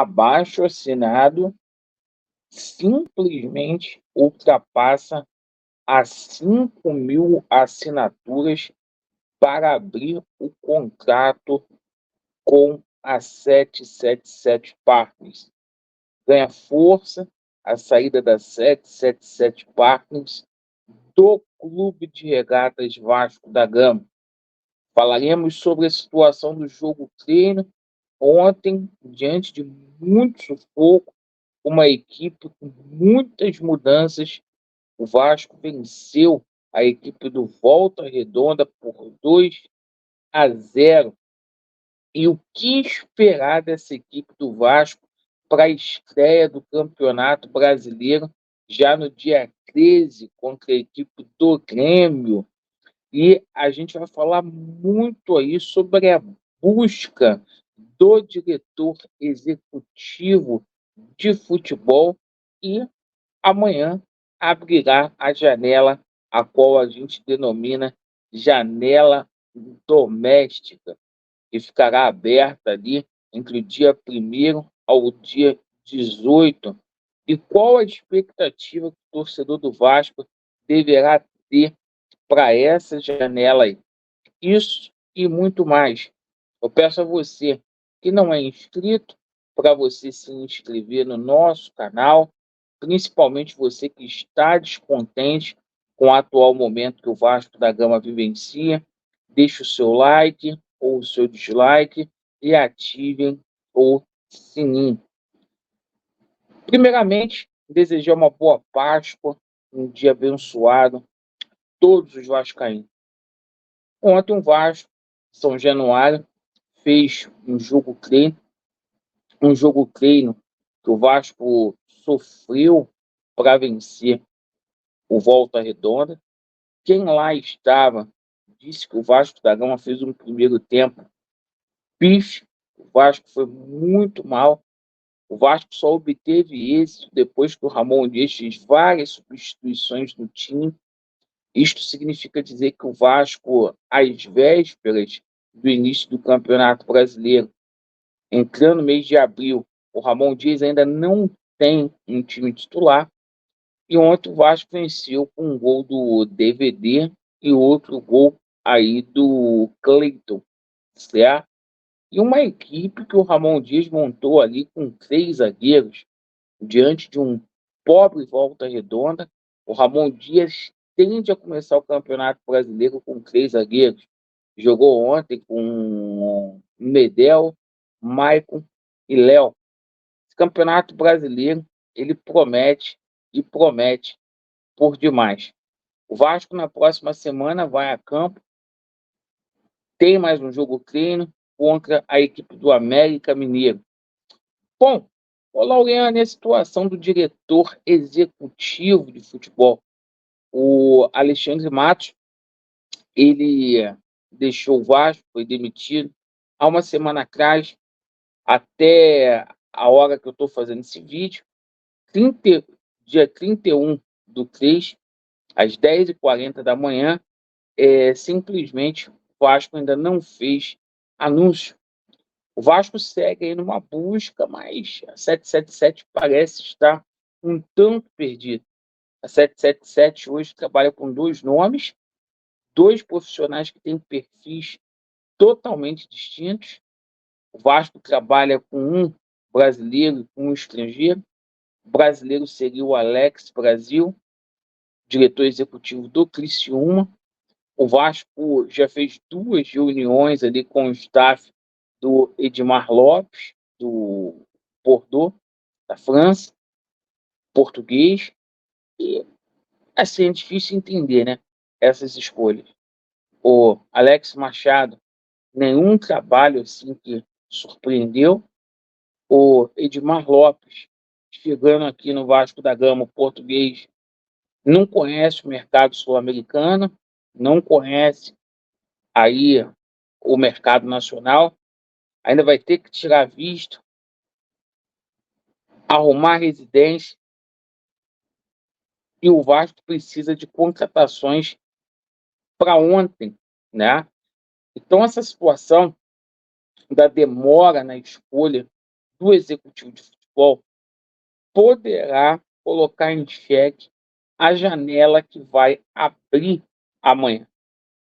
abaixo-assinado simplesmente ultrapassa as 5.000 assinaturas para abrir o contrato com a 777 Partners. Ganha força a saída da 777 Partners do Clube de Regatas Vasco da Gama. Falaremos sobre a situação do jogo treino ontem, diante de muito sufoco, uma equipe com muitas mudanças. O Vasco venceu a equipe do Volta Redonda por 2-0. E o que esperar dessa equipe do Vasco para a estreia do Campeonato Brasileiro já no dia 13 contra a equipe do Grêmio? E a gente vai falar muito aí sobre a busca do diretor executivo de futebol, e amanhã abrirá a janela, a qual a gente denomina janela doméstica, que ficará aberta ali entre o dia 1º ao dia 18. E qual a expectativa que o torcedor do Vasco deverá ter para essa janela aí? Isso e muito mais. Eu peço a você que não é inscrito, para você se inscrever no nosso canal, principalmente você que está descontente com o atual momento que o Vasco da Gama vivencia. Deixe o seu like ou o seu dislike e ativem o sininho. Primeiramente, desejar uma boa Páscoa, um dia abençoado a todos os vascaínos. Ontem o Vasco, São Januário, fez um jogo treino que o Vasco sofreu para vencer o Volta Redonda. Quem lá estava disse que o Vasco da Gama fez um primeiro tempo pífio. O Vasco foi muito mal. O Vasco só obteve êxito depois que o Ramon Dias fez várias substituições no time. Isto significa dizer que o Vasco, às vésperas do início do Campeonato Brasileiro, entrando no mês de abril, o Ramon Dias ainda não tem um time titular. E ontem o Vasco venceu com um gol do DVD e outro gol aí do Cleiton, certo? E uma equipe que o Ramon Dias montou ali com 3 zagueiros, diante de um pobre Volta Redonda. O Ramon Dias tende a começar o Campeonato Brasileiro com 3 zagueiros. Jogou ontem com Medel, Maicon e Léo. Esse Campeonato Brasileiro, ele promete e promete por demais. O Vasco, na próxima semana, vai a campo. Tem mais um jogo treino contra a equipe do América Mineiro. Bom, ô Laureano, a situação do diretor executivo de futebol, o Alexandre Matos, ele deixou o Vasco, foi demitido há uma semana atrás. Até a hora que eu estou fazendo esse vídeo, dia 31/3, às 10h40 da manhã, simplesmente o Vasco ainda não fez anúncio. O Vasco segue aí numa busca, mas a 777 parece estar um tanto perdida. A 777 hoje trabalha com 2 nomes, 2 profissionais que têm perfis totalmente distintos. O Vasco trabalha com um brasileiro e com um estrangeiro. O brasileiro seria o Alex Brasil, diretor executivo do Criciúma. O Vasco já fez 2 reuniões ali com o staff do Edmar Lopes, do Bordeaux, da França, português. E assim, é difícil entender, né, essas escolhas. O Alex Machado, nenhum trabalho assim que surpreendeu. O Edmar Lopes, chegando aqui no Vasco da Gama, o português, não conhece o mercado sul-americano, não conhece aí o mercado nacional, ainda vai ter que tirar visto, arrumar residência, e o Vasco precisa de contratações para ontem, né? Então, essa situação da demora na escolha do executivo de futebol poderá colocar em xeque a janela que vai abrir amanhã.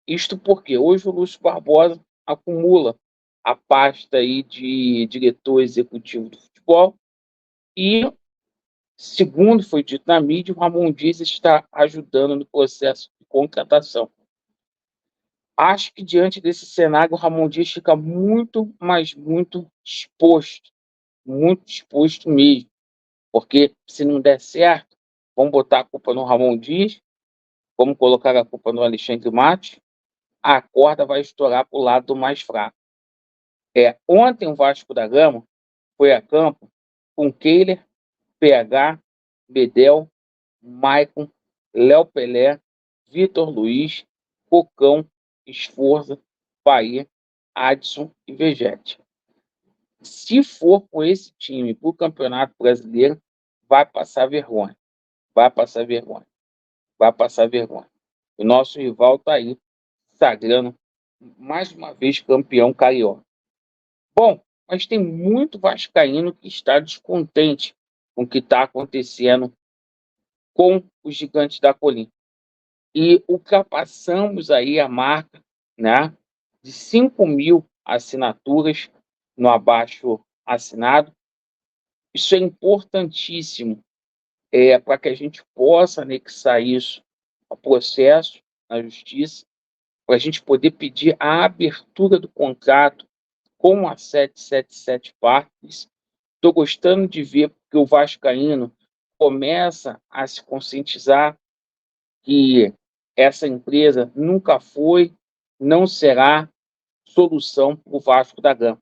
Isto porque hoje o Lúcio Barbosa acumula a pasta aí de diretor executivo do futebol e, segundo foi dito na mídia, o Ramon Dias está ajudando no processo de contratação. Acho que diante desse cenário o Ramon Dias fica muito, mas muito exposto mesmo, porque se não der certo, vamos botar a culpa no Ramon Dias, vamos colocar a culpa no Alexandre Matos, a corda vai estourar para o lado mais fraco. Ontem o Vasco da Gama foi a campo com Keiler, PH, Bedel, Maicon, Léo Pelé, Vitor Luiz, Cocão, Esforza, Bahia, Adson e Vegete. Se for com esse time para o Campeonato Brasileiro, vai passar vergonha. Vai passar vergonha. Vai passar vergonha. O nosso rival está aí, sagrando mais uma vez campeão carioca. Bom, mas tem muito vascaíno que está descontente com o que está acontecendo com os gigantes da colina. E ultrapassamos aí a marca, né, de 5.000 assinaturas no abaixo assinado. Isso é importantíssimo para que a gente possa anexar isso ao processo na justiça, para a gente poder pedir a abertura do contrato com a 777 Partners. Estou gostando de ver que o vascaíno começa a se conscientizar que essa empresa nunca foi, não será solução para o Vasco da Gama.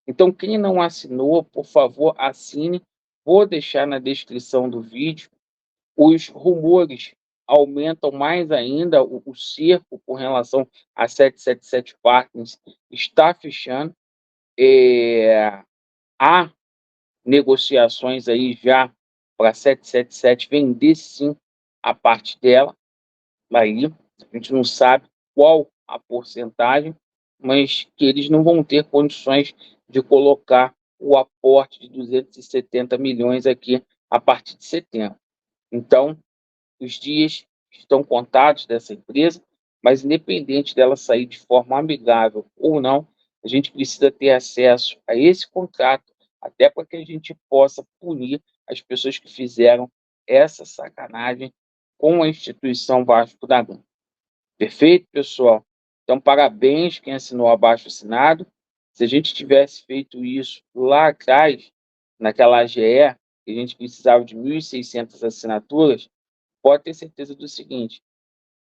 Então, quem não assinou, por favor, assine. Vou deixar na descrição do vídeo. Os rumores aumentam mais ainda, o cerco com relação a 777 Partners está fechando. Há negociações aí já para 777 vender sim a parte dela. Aí a gente não sabe qual a porcentagem, mas que eles não vão ter condições de colocar o aporte de 270 milhões aqui a partir de setembro. Então, os dias estão contados dessa empresa, mas independente dela sair de forma amigável ou não, a gente precisa ter acesso a esse contrato, até para que a gente possa punir as pessoas que fizeram essa sacanagem com a instituição Vasco da Gama. Perfeito, pessoal? Então, parabéns quem assinou abaixo assinado. Se a gente tivesse feito isso lá atrás, naquela AGE, que a gente precisava de 1.600 assinaturas, pode ter certeza do seguinte: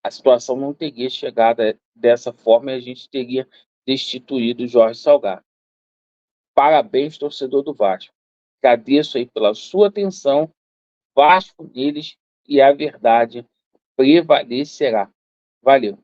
a situação não teria chegado dessa forma e a gente teria destituído o Jorge Salgado. Parabéns, torcedor do Vasco. Agradeço aí pela sua atenção. Vasco deles e a verdade prevalecerá. Valeu.